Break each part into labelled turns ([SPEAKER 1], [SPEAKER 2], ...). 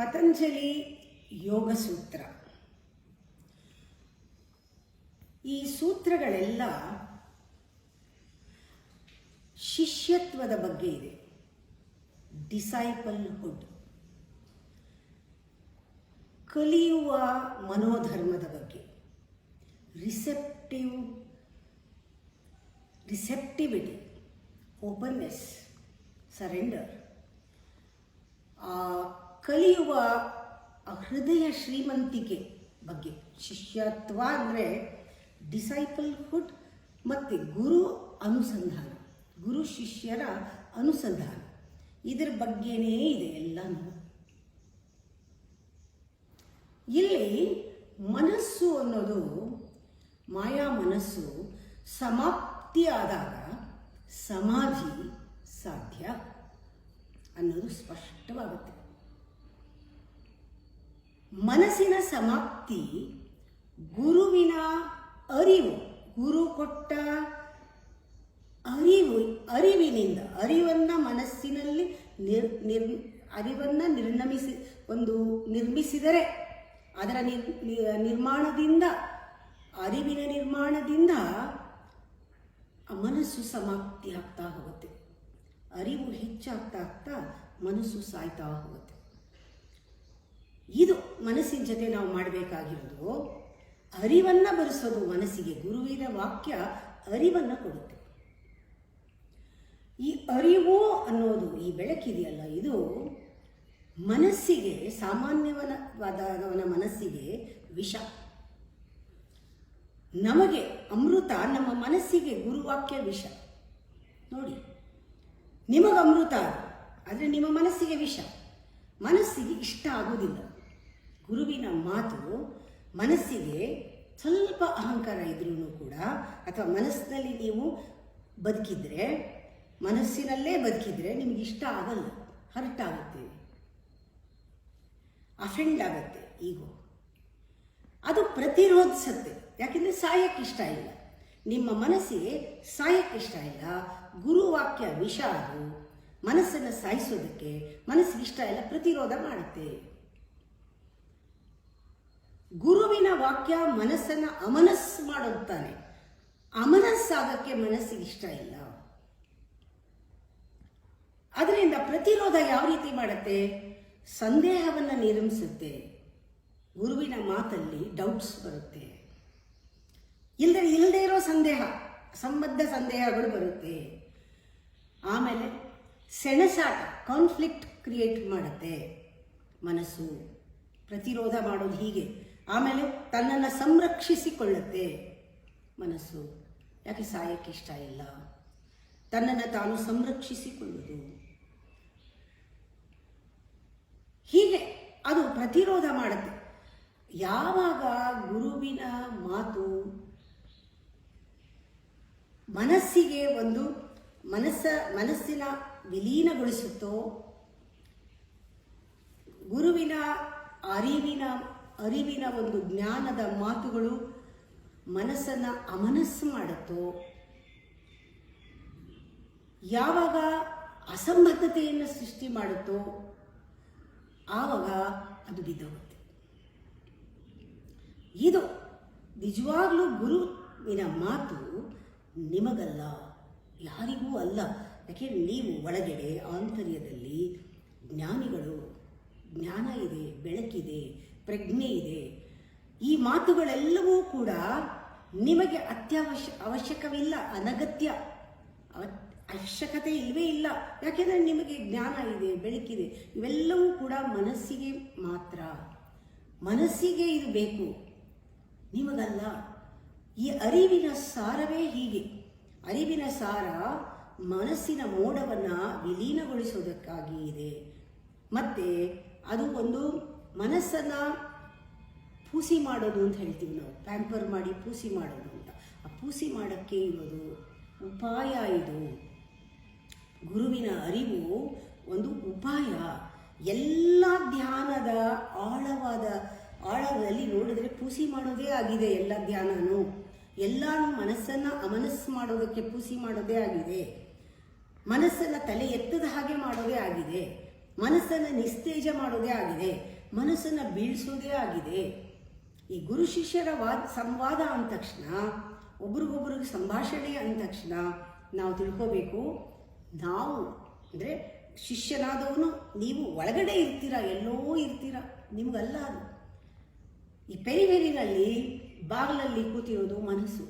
[SPEAKER 1] ಪತಂಜಲಿ ಯೋಗ ಸೂತ್ರ. ಈ ಸೂತ್ರಗಳೆಲ್ಲ ಶಿಷ್ಯತ್ವದ ಬಗ್ಗೆ ಇದೆ. ಡಿಸೈಪಲ್ಹುಡ್, ಕಲಿಯುವ ಮನೋಧರ್ಮದ ಬಗ್ಗೆ, ರಿಸೆಪ್ಟಿವಿಟಿ, ಓಪನ್ನೆಸ್, ಸರೆಂಡರ್, ಕಲಿಯುವ ಹೃದಯ ಶ್ರೀಮಂತಿಕೆ ಬಗ್ಗೆ. ಶಿಷ್ಯತ್ವ ಅಂದರೆ ಡಿಸೈಪಲ್ಹುಡ್ ಮತ್ತು ಗುರು ಅನುಸಂಧಾನ, ಗುರು ಶಿಷ್ಯರ ಅನುಸಂಧಾನ, ಇದರ ಬಗ್ಗೆನೇ ಇದೆ ಎಲ್ಲನೂ. ಇಲ್ಲಿ ಮನಸ್ಸು ಅನ್ನೋದು, ಮಾಯಾ ಮನಸ್ಸು ಸಮಾಪ್ತಿಯಾದಾಗ ಸಮಾಧಿ ಸಾಧ್ಯ ಅನ್ನೋದು ಸ್ಪಷ್ಟವಾಗುತ್ತೆ. ಮನಸ್ಸಿನ ಸಮಾಪ್ತಿ ಗುರುವಿನ ಅರಿವು, ಗುರು ಕೊಟ್ಟ ಅರಿವಿನಿಂದ, ಅರಿವನ್ನು ಮನಸ್ಸಿನಲ್ಲಿ ಅರಿವನ್ನು ನಿರ್ಮಿಸಿದರೆ ಅದರ ನಿರ್ಮಾಣದಿಂದ, ಅರಿವಿನ ನಿರ್ಮಾಣದಿಂದ ಮನಸ್ಸು ಸಮಾಪ್ತಿ ಆಗ್ತಾ ಹೋಗುತ್ತೆ. ಅರಿವು ಹೆಚ್ಚಾಗ್ತಾ ಮನಸ್ಸು ಸಾಯ್ತಾ ಹೋಗುತ್ತೆ. ಇದು ಮನಸ್ಸಿನ ಜೊತೆ ನಾವು ಮಾಡಬೇಕಾಗಿರೋದು. ಅರಿವನ್ನು ಬರೆಸೋದು ಮನಸ್ಸಿಗೆ. ಗುರುವಿನ ವಾಕ್ಯ ಅರಿವನ್ನು ಕೊಡುತ್ತೆ. ಈ ಅರಿವು ಅನ್ನೋದು, ಈ ಬೆಳಕಿದೆಯಲ್ಲ, ಇದು ಮನಸ್ಸಿಗೆ, ಸಾಮಾನ್ಯವಾದವನ ಮನಸ್ಸಿಗೆ ವಿಷ. ನಮಗೆ ಅಮೃತ, ನಮ್ಮ ಮನಸ್ಸಿಗೆ ಗುರುವಾಕ್ಯ ವಿಷ. ನೋಡಿ, ನಿಮಗೆ ಅಮೃತ ಆದರೆ ನಿಮ್ಮ ಮನಸ್ಸಿಗೆ ವಿಷ. ಮನಸ್ಸಿಗೆ ಇಷ್ಟ ಆಗೋದಿಲ್ಲ ಗುರುವಿನ ಮಾತು. ಮನಸ್ಸಿಗೆ ಸ್ವಲ್ಪ ಅಹಂಕಾರ ಇದ್ರೂ ಕೂಡ, ಅಥವಾ ಮನಸ್ಸಿನಲ್ಲಿ ನೀವು ಬದುಕಿದ್ರೆ, ಮನಸ್ಸಿನಲ್ಲೇ ಬದುಕಿದ್ರೆ ನಿಮಗೆ ಇಷ್ಟ ಆಗಲ್ಲ, ಹರ್ಟ್ ಆಗುತ್ತೆ, ಅಫೆಂಡ್ ಆಗುತ್ತೆ ಈಗೋ. ಅದು ಪ್ರತಿರೋಧಿಸುತ್ತೆ. ಯಾಕೆಂದರೆ ಸಾಯಕ್ಕೆ ಇಷ್ಟ ಇಲ್ಲ, ನಿಮ್ಮ ಮನಸ್ಸಿಗೆ ಸಾಯಕ್ಕೆ ಇಷ್ಟ ಇಲ್ಲ. ಗುರುವಾಕ್ಯ ವಿಷ. ಅದು ಮನಸ್ಸನ್ನು ಸಾಯಿಸೋದಕ್ಕೆ ಮನಸ್ಸಿಗೆ ಇಷ್ಟ ಇಲ್ಲ, ಪ್ರತಿರೋಧ ಮಾಡುತ್ತೆ. ಗುರುವಿನ ವಾಕ್ಯ ಮನಸ್ಸನ್ನು ಅಮನಸ್ಸು ಮಾಡುತ್ತಾನೆ. ಅಮನಸ್ಸಾಗಕ್ಕೆ ಮನಸ್ಸಿಗೆ ಇಷ್ಟ ಇಲ್ಲ. ಅದರಿಂದ ಪ್ರತಿರೋಧ ಯಾವ ರೀತಿ ಮಾಡುತ್ತೆ? ಸಂದೇಹವನ್ನು ನಿರ್ಮಿಸುತ್ತೆ. ಗುರುವಿನ ಮಾತಲ್ಲಿ ಡೌಟ್ಸ್ ಬರುತ್ತೆ. ಇಲ್ಲದೆ ಇರೋ ಸಂಬದ್ಧ ಸಂದೇಹಗಳು ಬರುತ್ತೆ. ಆಮೇಲೆ ಸೆಣಸಾಟ, ಕಾನ್ಫ್ಲಿಕ್ಟ್ ಕ್ರಿಯೇಟ್ ಮಾಡುತ್ತೆ ಮನಸ್ಸು. ಪ್ರತಿರೋಧ ಮಾಡೋದು ಹೀಗೆ. ಆಮೇಲೆ ತನ್ನನ್ನು ಸಂರಕ್ಷಿಸಿಕೊಳ್ಳುತ್ತೆ ಮನಸ್ಸು. ಯಾಕೆ? ಸಾಯಕ್ಕೆ ಇಷ್ಟ ಇಲ್ಲ, ತನ್ನನ್ನು ತಾನು ಸಂರಕ್ಷಿಸಿಕೊಳ್ಳುವುದು. ಹೀಗೆ ಅದು ಪ್ರತಿರೋಧ ಮಾಡುತ್ತೆ. ಯಾವಾಗ ಗುರುವಿನ ಮಾತು ಮನಸ್ಸಿಗೆ ಒಂದು ಮನಸ್ಸಿನ ವಿಲೀನಗೊಳಿಸುತ್ತೋ, ಗುರುವಿನ ಅರಿವಿನ ಒಂದು ಜ್ಞಾನದ ಮಾತುಗಳು ಮನಸ್ಸನ್ನು ಅಮನಸ್ಸು ಮಾಡುತ್ತೋ, ಯಾವಾಗ ಅಸಂಬದ್ಧತೆಯನ್ನು ಸೃಷ್ಟಿ ಮಾಡುತ್ತೋ, ಆವಾಗ ಅದು ಬಿದ್ದೋಗುತ್ತೆ. ಇದು ನಿಜವಾಗ್ಲೂ ಗುರುವಿನ ಮಾತು ನಿಮಗಲ್ಲ, ಯಾರಿಗೂ ಅಲ್ಲ. ಯಾಕೆಂದರೆ ನೀವು ಒಳಗಡೆ ಆಂತರ್ಯದಲ್ಲಿ ಜ್ಞಾನಿಗಳು, ಜ್ಞಾನ ಇದೆ, ಬೆಳಕಿದೆ, ಪ್ರಜ್ಞೆ ಇದೆ. ಈ ಮಾತುಗಳೆಲ್ಲವೂ ಕೂಡ ನಿಮಗೆ ಅವಶ್ಯಕವಿಲ್ಲ, ಅನಗತ್ಯ, ಅವಶ್ಯಕತೆ ಇಲ್ಲವೇ ಇಲ್ಲ. ಯಾಕೆಂದರೆ ನಿಮಗೆ ಜ್ಞಾನ ಇದೆ, ಬೆಳಕಿದೆ. ಇವೆಲ್ಲವೂ ಕೂಡ ಮನಸ್ಸಿಗೆ ಮಾತ್ರ. ಮನಸ್ಸಿಗೆ ಇದು ಬೇಕು, ನಿಮಗಲ್ಲ. ಈ ಅರಿವಿನ ಸಾರವೇ ಹೀಗೆ. ಅರಿವಿನ ಸಾರ ಮನಸ್ಸಿನ ಮೋಡವನ್ನು ವಿಲೀನಗೊಳಿಸೋದಕ್ಕಾಗಿ ಇದೆ. ಮತ್ತು ಅದು ಒಂದು ಮನಸ್ಸನ್ನು ಪೂಸಿ ಮಾಡೋದು ಅಂತ ಹೇಳ್ತೀವಿ ನಾವು, ಪ್ಯಾಂಪರ್ ಮಾಡಿ ಪೂಸಿ ಮಾಡೋದು ಅಂತ. ಆ ಪೂಸಿ ಮಾಡೋಕ್ಕೆ ಇರೋದು ಉಪಾಯ. ಇದು ಗುರುವಿನ ಅರಿವು ಒಂದು ಉಪಾಯ. ಎಲ್ಲ ಧ್ಯಾನದ ಆಳದಲ್ಲಿ ನೋಡಿದ್ರೆ ಪೂಸಿ ಮಾಡೋದೇ ಆಗಿದೆ. ಎಲ್ಲ ಧ್ಯಾನನೂ, ಎಲ್ಲ ಮನಸ್ಸನ್ನು ಅಮನಸ್ಸು ಮಾಡೋದಕ್ಕೆ ಪೂಸಿ ಮಾಡೋದೇ ಆಗಿದೆ. ಮನಸ್ಸನ್ನು ತಲೆ ಎತ್ತದ ಹಾಗೆ ಮಾಡೋದೇ ಆಗಿದೆ. ಮನಸ್ಸನ್ನು ನಿಸ್ತೇಜ ಮಾಡೋದೇ ಆಗಿದೆ, ಮನಸ್ಸನ್ನು ಬೀಳಿಸೋದೇ ಆಗಿದೆ. ಈ ಗುರು ಶಿಷ್ಯರ ಸಂವಾದ ಅಂದ ತಕ್ಷಣ, ಒಬ್ರಿಗೊಬ್ರಿಗೆ ಸಂಭಾಷಣೆ ಅಂದ ತಕ್ಷಣ ನಾವು ತಿಳ್ಕೋಬೇಕು, ನಾವು ಅಂದರೆ ಶಿಷ್ಯನಾದವನು ನೀವು ಒಳಗಡೆ ಇರ್ತೀರ, ಎಲ್ಲೋ ಇರ್ತೀರ, ನಿಮಗಲ್ಲ ಅದು. ಈ ಪೆರಿಫೆರಿನಲ್ಲಿ ಬಾಗಿಲಲ್ಲಿ ಕೂತಿರೋದು ಮನಸ್ಸು.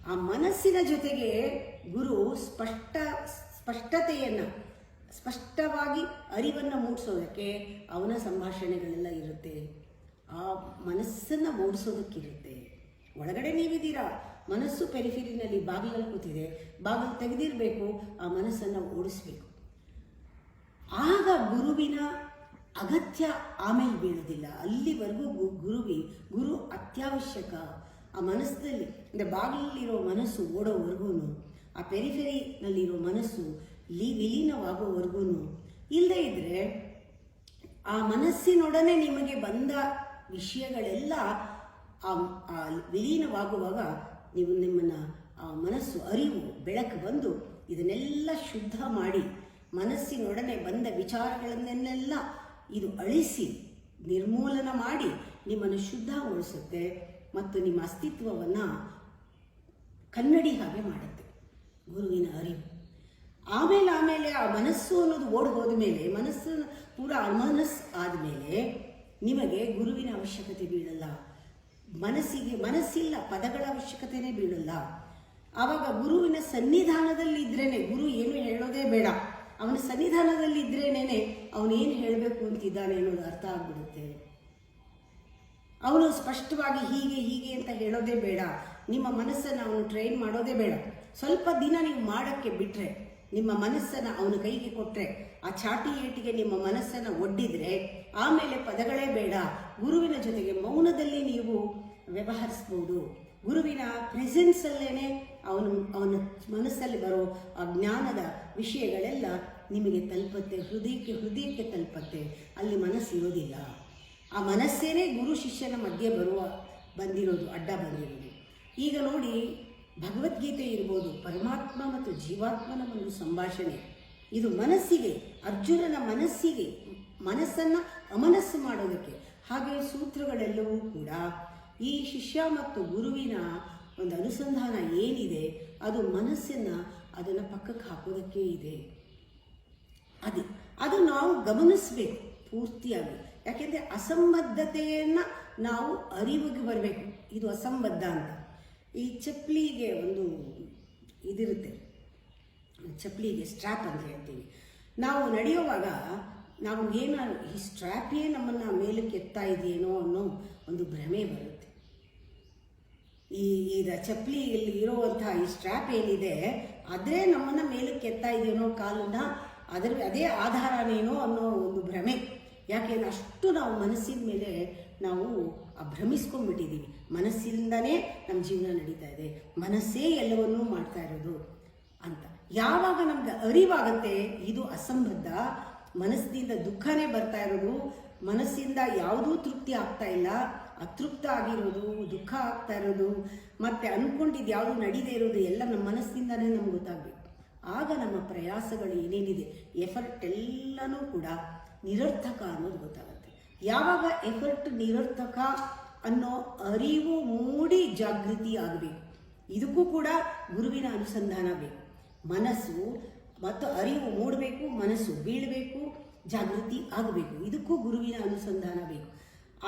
[SPEAKER 1] ಆ ಮನಸ್ಸಿನ ಜೊತೆಗೆ ಗುರು ಸ್ಪಷ್ಟತೆಯನ್ನು, ಸ್ಪಷ್ಟವಾಗಿ ಅರಿವನ್ನು ಮೂಡಿಸೋದಕ್ಕೆ ಅವನ ಸಂಭಾಷಣೆಗಳೆಲ್ಲ ಇರುತ್ತೆ. ಆ ಮನಸ್ಸನ್ನು ಓಡಿಸೋದಕ್ಕಿರುತ್ತೆ. ಒಳಗಡೆ ನೀವಿದ್ದೀರಾ, ಮನಸ್ಸು ಪೆರಿಫೆರಿನಲ್ಲಿ ಬಾಗಿಲಲ್ಲಿ ಕೂತಿದೆ, ಬಾಗಿಲು ತೆಗೆದಿರಬೇಕು, ಆ ಮನಸ್ಸನ್ನು ಓಡಿಸ್ಬೇಕು. ಆಗ ಗುರುವಿನ ಅಗತ್ಯ ಆಮೇಲೆ ಬೀಳೋದಿಲ್ಲ. ಅಲ್ಲಿವರೆಗೂ ಗುರು ಅತ್ಯವಶ್ಯಕ. ಆ ಮನಸ್ಸಲ್ಲಿ ಅಂದರೆ ಬಾಗಿಲಲ್ಲಿರೋ ಮನಸ್ಸು ಓಡೋವರೆಗೂ, ಆ ಪೆರಿಫೆರಿನಲ್ಲಿರೋ ಮನಸ್ಸು ವಿಲೀನವಾಗೋವರೆಗೂ ಇಲ್ಲದೇ ಇದ್ದರೆ ಆ ಮನಸ್ಸಿನೊಡನೆ ನಿಮಗೆ ಬಂದ ವಿಷಯಗಳೆಲ್ಲ ಆ ವಿಲೀನವಾಗುವಾಗ ನಿಮ್ಮನ್ನು ಆ ಮನಸ್ಸು ಅರಿವು ಬೆಳಕು ಬಂದು ಇದನ್ನೆಲ್ಲ ಶುದ್ಧ ಮಾಡಿ, ಮನಸ್ಸಿನೊಡನೆ ಬಂದ ವಿಚಾರಗಳನ್ನೆಲ್ಲ ಇದು ಅಳಿಸಿ ನಿರ್ಮೂಲನ ಮಾಡಿ ನಿಮ್ಮನ್ನು ಶುದ್ಧಗೊಳಿಸುತ್ತೆ ಮತ್ತು ನಿಮ್ಮ ಅಸ್ತಿತ್ವವನ್ನು ಕನ್ನಡಿ ಹಾಗೆ ಮಾಡುತ್ತೆ ಗುರುವಿನ ಅರಿವು. ಆಮೇಲೆ ಆ ಮನಸ್ಸು ಅನ್ನೋದು ಓಡಿ ಹೋದ ಮೇಲೆ, ಮನಸ್ಸು ಪೂರ ಅಮನಸ್ ಆದಮೇಲೆ ನಿಮಗೆ ಗುರುವಿನ ಅವಶ್ಯಕತೆ ಬೀಳಲ್ಲ. ಮನಸ್ಸಿಲ್ಲ, ಪದಗಳ ಅವಶ್ಯಕತೆನೇ ಬೀಳಲ್ಲ. ಆವಾಗ ಗುರುವಿನ ಸನ್ನಿಧಾನದಲ್ಲಿ ಇದ್ರೇನೆ, ಗುರು ಏನು ಹೇಳೋದೇ ಬೇಡ, ಅವನ ಸನ್ನಿಧಾನದಲ್ಲಿ ಇದ್ರೇನೆ ಅವನೇನು ಹೇಳಬೇಕು ಅಂತಿದ್ದಾನೆ ಅನ್ನೋದು ಅರ್ಥ ಆಗ್ಬಿಡುತ್ತೆ. ಅವನು ಸ್ಪಷ್ಟವಾಗಿ ಹೀಗೆ ಅಂತ ಹೇಳೋದೇ ಬೇಡ. ನಿಮ್ಮ ಮನಸ್ಸನ್ನು ಅವನು ಟ್ರೈನ್ ಮಾಡೋದೇ ಬೇಡ. ಸ್ವಲ್ಪ ದಿನ ನೀವು ಮಾಡೋಕ್ಕೆ ಬಿಟ್ಟರೆ, ನಿಮ್ಮ ಮನಸ್ಸನ್ನು ಅವನ ಕೈಗೆ ಕೊಟ್ಟರೆ, ಆ ಚಾಟಿ ಏಟಿಗೆ ನಿಮ್ಮ ಮನಸ್ಸನ್ನು ಒಡ್ಡಿದರೆ ಆಮೇಲೆ ಪದಗಳೇ ಬೇಡ. ಗುರುವಿನ ಜೊತೆಗೆ ಮೌನದಲ್ಲಿ ನೀವು ವ್ಯವಹರಿಸ್ಬೋದು. ಗುರುವಿನ ಪ್ರೆಸೆನ್ಸಲ್ಲೇ ಅವನ ಮನಸ್ಸಲ್ಲಿ ಬರೋ ಆ ಜ್ಞಾನದ ವಿಷಯಗಳೆಲ್ಲ ನಿಮಗೆ ತಲುಪುತ್ತೆ, ಹೃದಯಕ್ಕೆ ತಲುಪುತ್ತೆ. ಅಲ್ಲಿ ಮನಸ್ಸಿರೋದಿಲ್ಲ. ಆ ಮನಸ್ಸೇನೇ ಗುರು ಶಿಷ್ಯನ ಮಧ್ಯೆ ಬಂದಿರೋದು, ಅಡ್ಡ ಬಂದಿರೋದು. ಈಗ ನೋಡಿ, ಭಗವದ್ಗೀತೆ ಇರ್ಬೋದು, ಪರಮಾತ್ಮ ಮತ್ತು ಜೀವಾತ್ಮನ ಒಂದು ಸಂಭಾಷಣೆ. ಇದು ಮನಸ್ಸಿಗೆ, ಅರ್ಜುನನ ಮನಸ್ಸನ್ನು ಅಮನಸ್ಸು ಮಾಡೋದಕ್ಕೆ. ಹಾಗೆ ಸೂತ್ರಗಳೆಲ್ಲವೂ ಕೂಡ ಈ ಶಿಷ್ಯ ಮತ್ತು ಗುರುವಿನ ಒಂದು ಅನುಸಂಧಾನ ಏನಿದೆ, ಅದು ಅದನ್ನು ಪಕ್ಕಕ್ಕೆ ಹಾಕೋದಕ್ಕೆ ಇದೆ. ಅದು ನಾವು ಗಮನಿಸಬೇಕು ಪೂರ್ತಿಯಾಗಿ. ಯಾಕೆಂದರೆ ಅಸಂಬದ್ಧತೆಯನ್ನು ನಾವು ಅರಿವಿಗೆ ಬರಬೇಕು, ಇದು ಅಸಂಬದ್ಧ ಅಂತ. ಈ ಚಪ್ಪಲಿಗೆ ಒಂದು ಇದಿರುತ್ತೆ, ಚಪ್ಪಲಿಗೆ ಸ್ಟ್ರ್ಯಾಪ್ ಅಂತ ಹೇಳ್ತೀವಿ. ನಾವು ನಡೆಯುವಾಗ ನಾವು ಏನಾದ್ರು ಈ ಸ್ಟ್ರ್ಯಾಪೇ ನಮ್ಮನ್ನು ಮೇಲಕ್ಕೆ ಎತ್ತಾ ಇದೆಯೇನೋ ಅನ್ನೋ ಒಂದು ಭ್ರಮೆ ಬರುತ್ತೆ. ಈಗ ಚಪ್ಪಲಿಯಲ್ಲಿ ಇರುವಂತಹ ಈ ಸ್ಟ್ರ್ಯಾಪ್ ಏನಿದೆ, ಅದೇ ನಮ್ಮನ್ನು ಮೇಲಕ್ಕೆ ಎತ್ತಾ ಇದೆಯೇನೋ, ಕಾಲನ್ನ ಅದೇ ಆಧಾರನೇನೋ ಅನ್ನೋ ಒಂದು ಭ್ರಮೆ. ಯಾಕೆಂದ್ರೆ ಅಷ್ಟು ನಾವು ಮನಸ್ಸಿನ ಮೇಲೆ ನಾವು ಭ್ರಮಿಸ್ಕೊಂಡ್ಬಿಟ್ಟಿದ್ದೀವಿ. ಮನಸ್ಸಿಂದನೇ ನಮ್ಮ ಜೀವನ ನಡೀತಾ ಇದೆ, ಮನಸ್ಸೇ ಎಲ್ಲವನ್ನೂ ಮಾಡ್ತಾ ಇರೋದು ಅಂತ. ಯಾವಾಗ ನಮ್ಗೆ ಅರಿವಾಗತ್ತೆ ಇದು ಅಸಂಬದ್ಧ, ಮನಸ್ಸಿನಿಂದ ದುಃಖನೇ ಬರ್ತಾ ಇರೋದು, ಮನಸ್ಸಿಂದ ಯಾವುದೂ ತೃಪ್ತಿ ಆಗ್ತಾ ಇಲ್ಲ, ಅತೃಪ್ತ ಆಗಿರೋದು, ದುಃಖ ಆಗ್ತಾ ಇರೋದು, ಮತ್ತೆ ಅಂದ್ಕೊಂಡಿದ್ದು ಯಾವುದು ನಡೀದೇ ಇರೋದು ಎಲ್ಲ ನಮ್ಮ ಮನಸ್ಸಿಂದನೇ ನಮ್ಗೆ ಗೊತ್ತಾಗಬೇಕು. ಆಗ ನಮ್ಮ ಪ್ರಯಾಸಗಳು ಏನೇನಿದೆ, ಎಫರ್ಟ್ ಎಲ್ಲನೂ ಕೂಡ ನಿರರ್ಥಕ ಅನ್ನೋದು ಗೊತ್ತಾಗುತ್ತೆ. ಯಾವಾಗ ಎಫರ್ಟ್ ನಿರರ್ಥಕ ಅನ್ನೋ ಅರಿವು ಮೂಡಿ ಜಾಗೃತಿ ಆಗಬೇಕು. ಇದಕ್ಕೂ ಕೂಡ ಗುರುವಿನ ಅನುಸಂಧಾನ ಬೇಕು. ಮನಸ್ಸು ಮತ್ತು ಅರಿವು ಮೂಡಬೇಕು, ಮನಸ್ಸು ಬೀಳಬೇಕು, ಜಾಗೃತಿ ಆಗಬೇಕು. ಇದಕ್ಕೂ ಗುರುವಿನ ಅನುಸಂಧಾನ ಬೇಕು.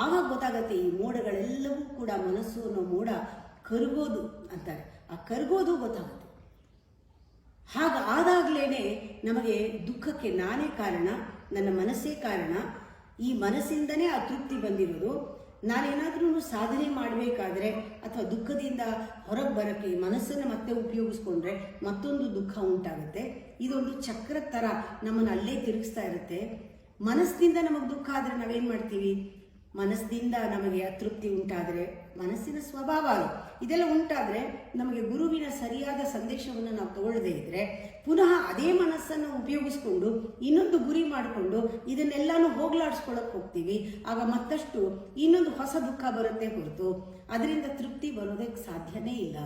[SPEAKER 1] ಆವಾಗ ಗೊತ್ತಾಗತ್ತೆ ಈ ಮೋಡಗಳೆಲ್ಲವೂ ಕೂಡ, ಮನಸ್ಸು ಅನ್ನೋ ಮೋಡ ಕರಗೋದು ಅಂತಾರೆ, ಆ ಕರಗೋದು ಗೊತ್ತಾಗುತ್ತೆ. ಹಾಗಾದಾಗಲೇ ನಮಗೆ ದುಃಖಕ್ಕೆ ನಾನೇ ಕಾರಣ, ನನ್ನ ಮನಸ್ಸೇ ಕಾರಣ, ಈ ಮನಸ್ಸಿಂದನೇ ಅತೃಪ್ತಿ ಬಂದಿರೋದು. ನಾನೇನಾದ್ರೂ ಸಾಧನೆ ಮಾಡಬೇಕಾದ್ರೆ ಅಥವಾ ದುಃಖದಿಂದ ಹೊರಗೆ ಬರೋಕ್ಕೆ ಮನಸ್ಸನ್ನು ಮತ್ತೆ ಉಪಯೋಗಿಸ್ಕೊಂಡ್ರೆ ಮತ್ತೊಂದು ದುಃಖ ಉಂಟಾಗುತ್ತೆ. ಇದೊಂದು ಚಕ್ರ ಥರ ನಮ್ಮನ್ನು ಅಲ್ಲೇ ತಿರುಗಿಸ್ತಾ ಇರುತ್ತೆ. ಮನಸ್ಸಿನಿಂದ ನಮಗೆ ದುಃಖ ಆದರೆ ನಾವೇನು ಮಾಡ್ತೀವಿ, ಮನಸ್ಸಿನಿಂದ ನಮಗೆ ಅತೃಪ್ತಿ ಉಂಟಾದರೆ, ಮನಸ್ಸಿನ ಸ್ವಭಾವ ಇದೆಲ್ಲ ಉಂಟಾದರೆ ನಮಗೆ ಗುರುವಿನ ಸರಿಯಾದ ಸಂದೇಶವನ್ನು ನಾವು ತಗೊಳ್ಳದೇ ಇದ್ದರೆ ಪುನಃ ಅದೇ ಮನಸ್ಸನ್ನು ಉಪಯೋಗಿಸ್ಕೊಂಡು ಇನ್ನೊಂದು ಗುರಿ ಮಾಡಿಕೊಂಡು ಇದನ್ನೆಲ್ಲನೂ ಹೋಗ್ಲಾಡಿಸ್ಕೊಳ್ಳೋಕೆ ಹೋಗ್ತೀವಿ. ಆಗ ಮತ್ತಷ್ಟು ಇನ್ನೊಂದು ಹೊಸ ದುಃಖ ಬರುತ್ತೆ ಹೊರತು ಅದರಿಂದ ತೃಪ್ತಿ ಬರೋದಕ್ಕೆ ಸಾಧ್ಯನೇ ಇಲ್ಲ.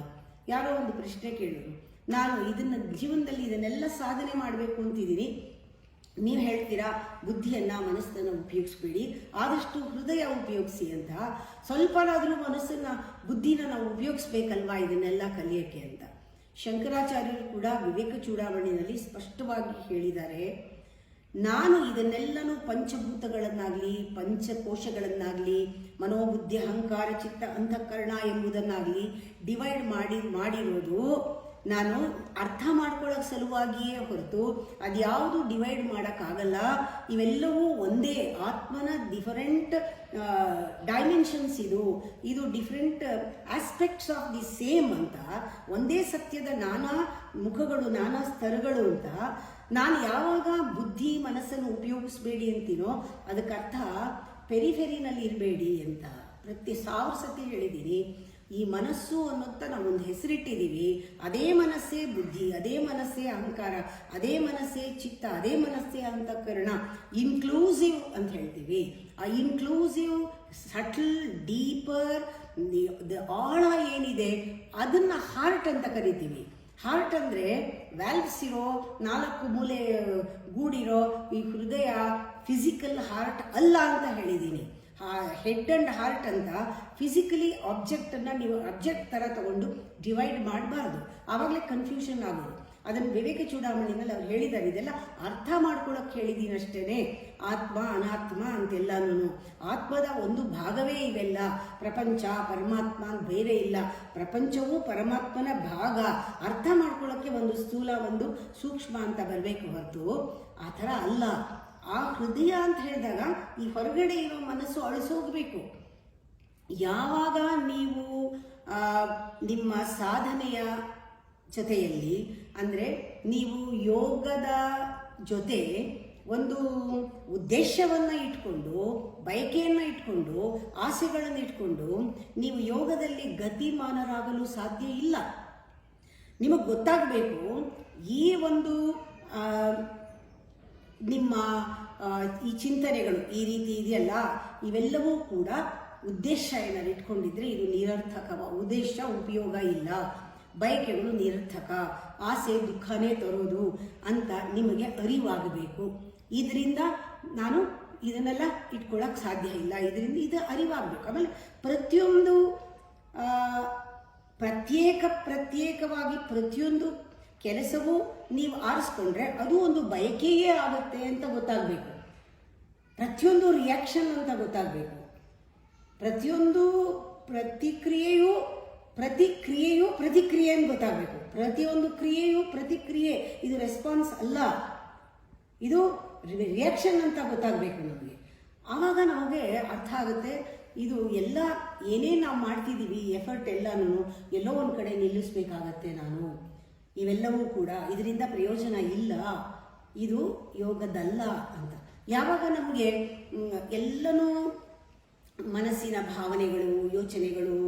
[SPEAKER 1] ಯಾರೋ ಒಂದು ಪ್ರಶ್ನೆ ಕೇಳಿದ್ರು, ನಾನು ಜೀವನದಲ್ಲಿ ಇದನ್ನೆಲ್ಲ ಸಾಧನೆ ಮಾಡಬೇಕು ಅಂತಿದ್ದೀನಿ, ನೀವು ಹೇಳ್ತೀರಾ ಬುದ್ಧಿಯನ್ನು ಮನಸ್ಸನ್ನು ಉಪಯೋಗಿಸ್ಬೇಡಿ, ಆದಷ್ಟು ಹೃದಯ ಉಪಯೋಗಿಸಿ ಅಂತ. ಸ್ವಲ್ಪನಾದರೂ ಮನಸ್ಸನ್ನು ಬುದ್ಧಿನ ನಾವು ಉಪಯೋಗಿಸ್ಬೇಕಲ್ವಾ ಇದನ್ನೆಲ್ಲ ಕಲಿಯೋಕ್ಕೆ ಅಂತ. ಶಂಕರಾಚಾರ್ಯರು ಕೂಡ ವಿವೇಕ ಚೂಡಾಮಣಿನಲ್ಲಿ ಸ್ಪಷ್ಟವಾಗಿ ಹೇಳಿದ್ದಾರೆ, ನಾನು ಇದನ್ನೆಲ್ಲನೂ ಪಂಚಭೂತಗಳನ್ನಾಗಲಿ ಪಂಚಕೋಶಗಳನ್ನಾಗಲಿ ಮನೋಬುದ್ಧಿ ಅಹಂಕಾರ ಚಿತ್ತ ಅಂತಃಕರಣ ಎಂಬುದನ್ನಾಗಲಿ ಡಿವೈಡ್ ಮಾಡಿರೋದು ನಾನು ಅರ್ಥ ಮಾಡ್ಕೊಳ್ಳೋಕೆ ಸಲುವಾಗಿಯೇ ಹೊರತು ಅದ್ಯಾವುದು ಡಿವೈಡ್ ಮಾಡೋಕ್ಕಾಗಲ್ಲ. ಇವೆಲ್ಲವೂ ಒಂದೇ ಆತ್ಮನ ಡಿಫರೆಂಟ್ ಡೈಮೆನ್ಷನ್ಸ್, ಇದು different aspects of the same ಅಂತ, ಒಂದೇ ಸತ್ಯದ ನಾನಾ ಮುಖಗಳು ನಾನಾ ಸ್ತರಗಳು ಅಂತ. ನಾನು ಯಾವಾಗ ಬುದ್ಧಿ ಮನಸ್ಸನ್ನು ಉಪಯೋಗಿಸ್ಬೇಡಿ ಅಂತೀನೋ ಅದಕ್ಕರ್ಥ ಪೆರಿಫೆರಿನಲ್ಲಿ ಇರಬೇಡಿ ಅಂತ. ಪ್ರತಿ 1000 ಸತಿ ಹೇಳಿದ್ದೀನಿ. ಈ ಮನಸ್ಸು ಅನ್ನೋಂಥ ನಾವೊಂದು ಹೆಸರಿಟ್ಟಿದ್ದೀವಿ, ಅದೇ ಮನಸ್ಸೇ ಬುದ್ಧಿ, ಅದೇ ಮನಸ್ಸೇ ಅಹಂಕಾರ, ಅದೇ ಮನಸ್ಸೇ ಚಿತ್ತ, ಅದೇ ಮನಸ್ಸೇ ಅಂತಃಕರಣ, ಇನ್ಕ್ಲೂಸಿವ್ ಅಂತ ಹೇಳ್ತೀವಿ. ಆ ಇನ್ಕ್ಲೂಸಿವ್ ಸಟಲ್ ಡೀಪರ್ ಆಳ ಏನಿದೆ ಅದನ್ನು ಹಾರ್ಟ್ ಅಂತ ಕರಿತೀವಿ. ಹಾರ್ಟ್ ಅಂದರೆ ವ್ಯಾಲ್ವ್ಸ್ ಇರೋ 4 ಮೂಲೆ ಗೂಡಿರೋ ಈ ಹೃದಯ ಫಿಸಿಕಲ್ ಹಾರ್ಟ್ ಅಲ್ಲ ಅಂತ ಹೇಳಿದ್ದೀನಿ. ಹೆಡ್ ಆ್ಯಂಡ್ ಹಾರ್ಟ್ ಅಂತ ಫಿಸಿಕಲಿ ಆಬ್ಜೆಕ್ಟನ್ನು ನೀವು ಆಬ್ಜೆಕ್ಟ್ ಥರ ತಗೊಂಡು ಡಿವೈಡ್ ಮಾಡಬಾರ್ದು, ಆವಾಗಲೇ ಕನ್ಫ್ಯೂಷನ್ ಆಗೋದು. ಅದನ್ನು ವಿವೇಕ ಚೂಡಾಮಣಿನಲ್ಲಿ ಅವ್ರು ಹೇಳಿದ್ದಾರೆ. ಇದೆಲ್ಲ ಅರ್ಥ ಮಾಡ್ಕೊಳ್ಳೋಕೆ ಹೇಳಿದ್ದೀನಿ ಅಷ್ಟೇ. ಆತ್ಮ ಅನಾತ್ಮ ಅಂತೆಲ್ಲನೂ ಆತ್ಮದ ಒಂದು ಭಾಗವೇ ಇವೆಲ್ಲ. ಪ್ರಪಂಚ ಪರಮಾತ್ಮ ಬೇರೆ ಇಲ್ಲ, ಪ್ರಪಂಚವೂ ಪರಮಾತ್ಮನ ಭಾಗ. ಅರ್ಥ ಮಾಡ್ಕೊಳ್ಳೋಕ್ಕೆ ಒಂದು ಸ್ಥೂಲ ಒಂದು ಸೂಕ್ಷ್ಮ ಅಂತ ಬರಬೇಕು ಹೊರತು ಆ ಥರ ಅಲ್ಲ. ಆ ಹೃದಯ ಅಂತ ಹೇಳಿದಾಗ ಈ ಹೊರಗಡೆ ಇರೋ ಮನಸ್ಸು ಅಳಿಸೋಗ್ಬೇಕು. ಯಾವಾಗ ನೀವು ನಿಮ್ಮ ಸಾಧನೆಯ ಜೊತೆಯಲ್ಲಿ ಅಂದರೆ ನೀವು ಯೋಗದ ಜೊತೆ ಒಂದು ಉದ್ದೇಶವನ್ನು ಇಟ್ಕೊಂಡು ಬಯಕೆಯನ್ನು ಇಟ್ಕೊಂಡು ಆಸೆಗಳನ್ನು ಇಟ್ಕೊಂಡು ನೀವು ಯೋಗದಲ್ಲಿ ಗತಿಮಾನರಾಗಲು ಸಾಧ್ಯ ಇಲ್ಲ. ನಿಮಗೆ ಗೊತ್ತಾಗಬೇಕು ಈ ಒಂದು ನಿಮ್ಮ ಈ ಚಿಂತನೆಗಳು ಈ ರೀತಿ ಇದೆಯಲ್ಲ, ಇವೆಲ್ಲವೂ ಕೂಡ ಉದ್ದೇಶ ಏನಾದ್ರು ಇಟ್ಕೊಂಡಿದ್ರೆ ಇದು ನಿರರ್ಥಕ. ಉದ್ದೇಶ ಉಪಯೋಗ ಇಲ್ಲ, ಬಯಕೆಗಳು ನಿರರ್ಥಕ, ಆಸೆ ದುಃಖನೇ ತರೋದು ಅಂತ ನಿಮಗೆ ಅರಿವಾಗಬೇಕು. ಇದರಿಂದ ನಾನು ಇದನ್ನೆಲ್ಲ ಇಟ್ಕೊಳ್ಳೋಕೆ ಸಾಧ್ಯ ಇಲ್ಲ, ಇದರಿಂದ ಇದು ಅರಿವಾಗಬೇಕು. ಆಮೇಲೆ ಪ್ರತಿಯೊಂದು ಪ್ರತ್ಯೇಕವಾಗಿ ಪ್ರತಿಯೊಂದು ಕೆಲಸವೂ ನೀವು ಆರಿಸ್ಕೊಂಡ್ರೆ ಅದು ಒಂದು ಬಯಕೆಯೇ ಆಗುತ್ತೆ ಅಂತ ಗೊತ್ತಾಗಬೇಕು. ಪ್ರತಿಯೊಂದು ರಿಯಾಕ್ಷನ್ ಅಂತ ಗೊತ್ತಾಗಬೇಕು. ಪ್ರತಿಯೊಂದು ಪ್ರತಿಕ್ರಿಯೆಯೂ ಪ್ರತಿಕ್ರಿಯೆ ಅಂತ ಗೊತ್ತಾಗಬೇಕು. ಪ್ರತಿಯೊಂದು ಕ್ರಿಯೆಯೂ ಪ್ರತಿಕ್ರಿಯೆ, ಇದು ರೆಸ್ಪಾನ್ಸ್ ಅಲ್ಲ, ಇದು ರಿಯಾಕ್ಷನ್ ಅಂತ ಗೊತ್ತಾಗಬೇಕು ನಮಗೆ. ಆವಾಗ ನಮಗೆ ಅರ್ಥ ಆಗುತ್ತೆ ಇದು ಎಲ್ಲ ಏನೇನು ನಾವು ಮಾಡ್ತಿದ್ದೀವಿ ಎಫರ್ಟ್ ಎಲ್ಲನೂ ಎಲ್ಲೋ ಒಂದು ಕಡೆ ನಿಲ್ಲಿಸಬೇಕಾಗತ್ತೆ ನಾನು. ಇವೆಲ್ಲವೂ ಕೂಡ ಇದರಿಂದ ಪ್ರಯೋಜನ ಇಲ್ಲ, ಇದು ಯೋಗದಲ್ಲ ಅಂತ. ಯಾವಾಗ ನಮಗೆ ಎಲ್ಲನೂ ಮನಸ್ಸಿನ ಭಾವನೆಗಳು ಯೋಚನೆಗಳು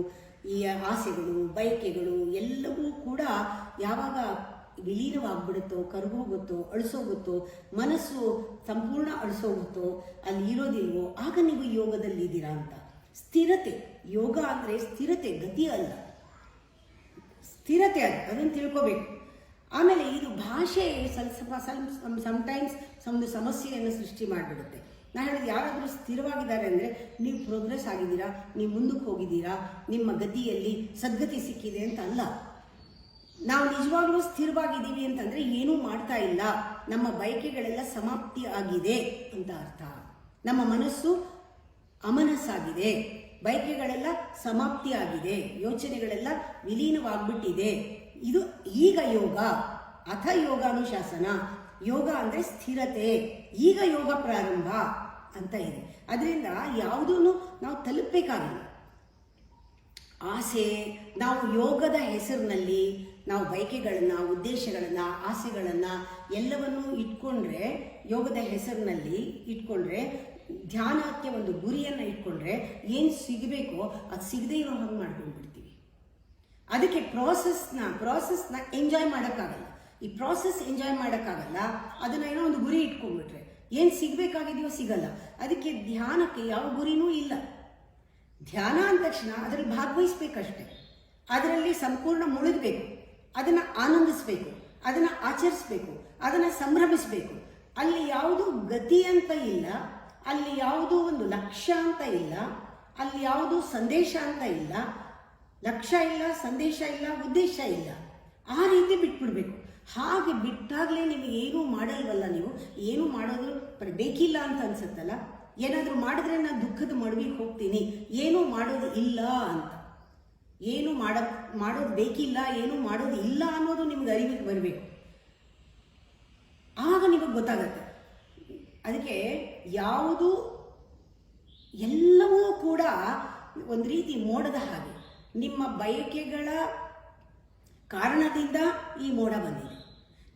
[SPEAKER 1] ಈ ಆಸೆಗಳು ಬಯಕೆಗಳು ಎಲ್ಲವೂ ಕೂಡ ಯಾವಾಗ ವಿಲೀನವಾಗ್ಬಿಡುತ್ತೋ ಕರಗೋಗುತ್ತೋ ಅಳಿಸೋಗುತ್ತೋ ಮನಸ್ಸು ಸಂಪೂರ್ಣ ಅಳಿಸೋಗುತ್ತೋ ಅಲ್ಲಿ ಇರೋದಿಲ್ವೋ ಆಗ ನೀವು ಯೋಗದಲ್ಲಿದ್ದೀರಾ ಅಂತ. ಸ್ಥಿರತೆ, ಯೋಗ ಅಂದರೆ ಸ್ಥಿರತೆ, ಗತಿ ಅಲ್ಲ, ಸ್ಥಿರತೆ ಅದು, ಅದನ್ನು ತಿಳ್ಕೋಬೇಕು. ಆಮೇಲೆ ಇದು ಭಾಷೆ ಸಮ್ಟೈಮ್ಸ್ ಒಂದು ಸಮಸ್ಯೆಯನ್ನು ಸೃಷ್ಟಿ ಮಾಡಿಬಿಡುತ್ತೆ. ನಾನು ಹೇಳಿದ ಯಾರಾದರೂ ಸ್ಥಿರವಾಗಿದ್ದಾರೆ ಅಂದರೆ ನೀವು ಪ್ರೋಗ್ರೆಸ್ ಆಗಿದ್ದೀರಾ, ನೀವು ಮುಂದಕ್ಕೆ ಹೋಗಿದ್ದೀರಾ, ನಿಮ್ಮ ಗತಿಯಲ್ಲಿ ಸದ್ಗತಿ ಸಿಕ್ಕಿದೆ ಅಂತ ಅಲ್ಲ. ನಾವು ನಿಜವಾಗ್ಲೂ ಸ್ಥಿರವಾಗಿದ್ದೀವಿ ಅಂತಂದರೆ ಏನೂ ಮಾಡ್ತಾ ಇಲ್ಲ, ನಮ್ಮ ಬಯಕೆಗಳೆಲ್ಲ ಸಮಾಪ್ತಿ ಆಗಿದೆ ಅಂತ ಅರ್ಥ. ನಮ್ಮ ಮನಸ್ಸು ಅಮನಸ್ಸಾಗಿದೆ, ಬಯಕೆಗಳೆಲ್ಲ ಸಮಾಪ್ತಿ ಆಗಿದೆ, ಯೋಚನೆಗಳೆಲ್ಲ ವಿಲೀನವಾಗ್ಬಿಟ್ಟಿದೆ. ಇದು ಈಗ ಯೋಗ, ಅಥ ಯೋಗಾನುಶಾಸನ. ಯೋಗ ಅಂದರೆ ಸ್ಥಿರತೆ, ಈಗ ಯೋಗ ಪ್ರಾರಂಭ ಅಂತ ಇದೆ. ಅದರಿಂದ ಯಾವುದೂ ನಾವು ತಲುಪಬೇಕಾಗಿಲ್ಲ. ಆಸೆ, ನಾವು ಯೋಗದ ಹೆಸರಿನಲ್ಲಿ ನಾವು ಬಯಕೆಗಳನ್ನು ಉದ್ದೇಶಗಳನ್ನು ಆಸೆಗಳನ್ನು ಎಲ್ಲವನ್ನೂ ಇಟ್ಕೊಂಡ್ರೆ, ಯೋಗದ ಹೆಸರಿನಲ್ಲಿ ಇಟ್ಕೊಂಡ್ರೆ, ಧ್ಯಾನಕ್ಕೆ ಒಂದು ಗುರಿಯನ್ನು ಇಟ್ಕೊಂಡ್ರೆ ಏನು ಸಿಗಬೇಕೋ ಅದು ಸಿಗದೇ ಇರೋ ಹಾಗೆ ಮಾಡ್ಕೊಂಡ್ಬಿಡ್ತೀವಿ. ಅದಕ್ಕೆ ಪ್ರಾಸೆಸ್ನ ಎಂಜಾಯ್ ಮಾಡೋಕ್ಕಾಗಲ್ಲ. ಈ ಪ್ರಾಸೆಸ್ ಎಂಜಾಯ್ ಮಾಡೋಕ್ಕಾಗಲ್ಲ, ಅದನ್ನು ಏನೋ ಒಂದು ಗುರಿ ಇಟ್ಕೊಂಡ್ಬಿಟ್ರೆ ಏನು ಸಿಗಬೇಕಾಗಿದೆಯೋ ಸಿಗಲ್ಲ. ಅದಕ್ಕೆ ಧ್ಯಾನಕ್ಕೆ ಯಾವ ಗುರಿನೂ ಇಲ್ಲ. ಧ್ಯಾನ ಅಂದ ತಕ್ಷಣ ಅದರಲ್ಲಿ ಭಾಗವಹಿಸ್ಬೇಕಷ್ಟೆ, ಅದರಲ್ಲಿ ಸಂಪೂರ್ಣ ಮುಳುಗಬೇಕು, ಅದನ್ನು ಆನಂದಿಸಬೇಕು, ಅದನ್ನು ಆಚರಿಸಬೇಕು, ಅದನ್ನು ಸಂಭ್ರಮಿಸಬೇಕು. ಅಲ್ಲಿ ಯಾವುದು ಗತಿ ಅಂತ ಇಲ್ಲ, ಅಲ್ಲಿ ಯಾವುದೋ ಒಂದು ಲಕ್ಷ್ಯ ಅಂತ ಇಲ್ಲ, ಅಲ್ಲಿ ಯಾವುದು ಸಂದೇಶ ಅಂತ ಇಲ್ಲ, ಲಕ್ಷ್ಯ ಇಲ್ಲ, ಸಂದೇಶ ಇಲ್ಲ, ಉದ್ದೇಶ ಇಲ್ಲ. ಆ ರೀತಿ ಬಿಟ್ಬಿಡ್ಬೇಕು. ಹಾಗೆ ಬಿಟ್ಟಾಗಲೇ ನಿಮಗೆ ಏನೂ ಮಾಡಲ್ವಲ್ಲ, ನೀವು ಏನೂ ಮಾಡೋದು ಬೇಕಿಲ್ಲ ಅಂತ ಅನ್ಸುತ್ತಲ್ಲ. ಏನಾದರೂ ಮಾಡಿದ್ರೆ ನಾನು ದುಃಖದ ಮಡುವಿಗೆ ಹೋಗ್ತೀನಿ, ಏನೂ ಮಾಡೋದು ಇಲ್ಲ ಅಂತ, ಏನು ಮಾಡೋದು ಬೇಕಿಲ್ಲ, ಏನೂ ಮಾಡೋದು ಇಲ್ಲ ಅನ್ನೋದು ನಿಮ್ಗೆ ಅರಿವಿಗೆ ಬರಬೇಕು. ಆಗ ನಿಮಗೆ ಗೊತ್ತಾಗತ್ತೆ. ಅದಕ್ಕೆ ಯಾವುದು ಎಲ್ಲವೂ ಕೂಡ ಒಂದು ರೀತಿ ಮೋಡದ ಹಾಗೆ. ನಿಮ್ಮ ಬಯಕೆಗಳ ಕಾರಣದಿಂದ ಈ ಮೋಡ ಬಂದಿದೆ.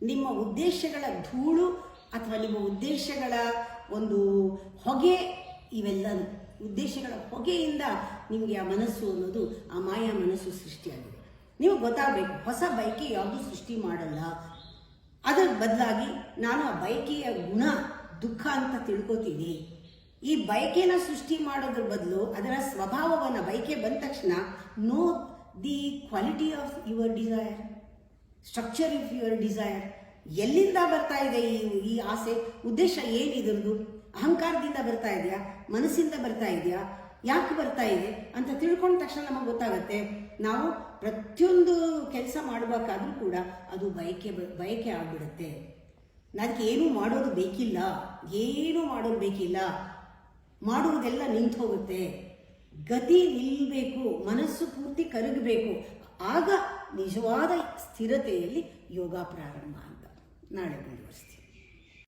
[SPEAKER 1] ನಿಮ್ಮ ಉದ್ದೇಶಗಳ ಧೂಳು ಅಥವಾ ನಿಮ್ಮ ಉದ್ದೇಶಗಳ ಒಂದು ಹೊಗೆ, ಇವೆಲ್ಲ ಉದ್ದೇಶಗಳ ಹೊಗೆಯಿಂದ ನಿಮಗೆ ಆ ಮನಸ್ಸು ಅನ್ನೋದು, ಆ ಮಾಯಾ ಮನಸ್ಸು ಸೃಷ್ಟಿಯಾಗಿದೆ. ನೀವು ಗೊತ್ತಾಗಬೇಕು, ಹೊಸ ಬಯಕೆ ಯಾವುದು ಸೃಷ್ಟಿ ಮಾಡಲ್ಲ. ಅದರ ಬದಲಾಗಿ ನಾನು ಆ ಬಯಕೆಯ ಗುಣ ದುಃಖ ಅಂತ ತಿಳ್ಕೊತೀನಿ. ಈ ಬಯಕೆನ ಸೃಷ್ಟಿ ಮಾಡೋದ್ರ ಬದಲು ಅದರ ಸ್ವಭಾವವನ್ನು, ಬಯಕೆ ಬಂದ ತಕ್ಷಣ know the quality of your desire, structure of your desire. ಎಲ್ಲಿಂದ ಬರ್ತಾ ಇದೆ ಈ ಆಸೆ, ಉದ್ದೇಶ ಏನಿದ್ರದ್ದು? ಅಹಂಕಾರದಿಂದ ಬರ್ತಾ ಇದೆಯಾ, ಮನಸ್ಸಿಂದ ಬರ್ತಾ ಇದೆಯಾ, ಯಾಕೆ ಬರ್ತಾ ಇದೆ ಅಂತ ತಿಳ್ಕೊಂಡ ತಕ್ಷಣ ನಮಗೆ ಗೊತ್ತಾಗತ್ತೆ. ನಾವು ಪ್ರತಿಯೊಂದು ಕೆಲಸ ಮಾಡಬೇಕಾದ್ರೂ ಕೂಡ ಅದು ಬಯಕೆ ಆಗ್ಬಿಡುತ್ತೆ. ನನಗೆ ಏನೂ ಮಾಡೋದು ಬೇಕಿಲ್ಲ, ಏನೂ ಮಾಡೋದು ಬೇಕಿಲ್ಲ, ಮಾಡುವುದೆಲ್ಲ ನಿಂತು ಹೋಗುತ್ತೆ. ಗತಿ ನಿಲ್ಲಬೇಕು, ಮನಸ್ಸು ಪೂರ್ತಿ ಕರಗಬೇಕು. ಆಗ ನಿಜವಾದ ಸ್ಥಿರತೆಯಲ್ಲಿ ಯೋಗ ಪ್ರಾರಂಭ ಅಂತ. ನಾಳೆ ಮುಂದುವರಿಸ್ತೀನಿ.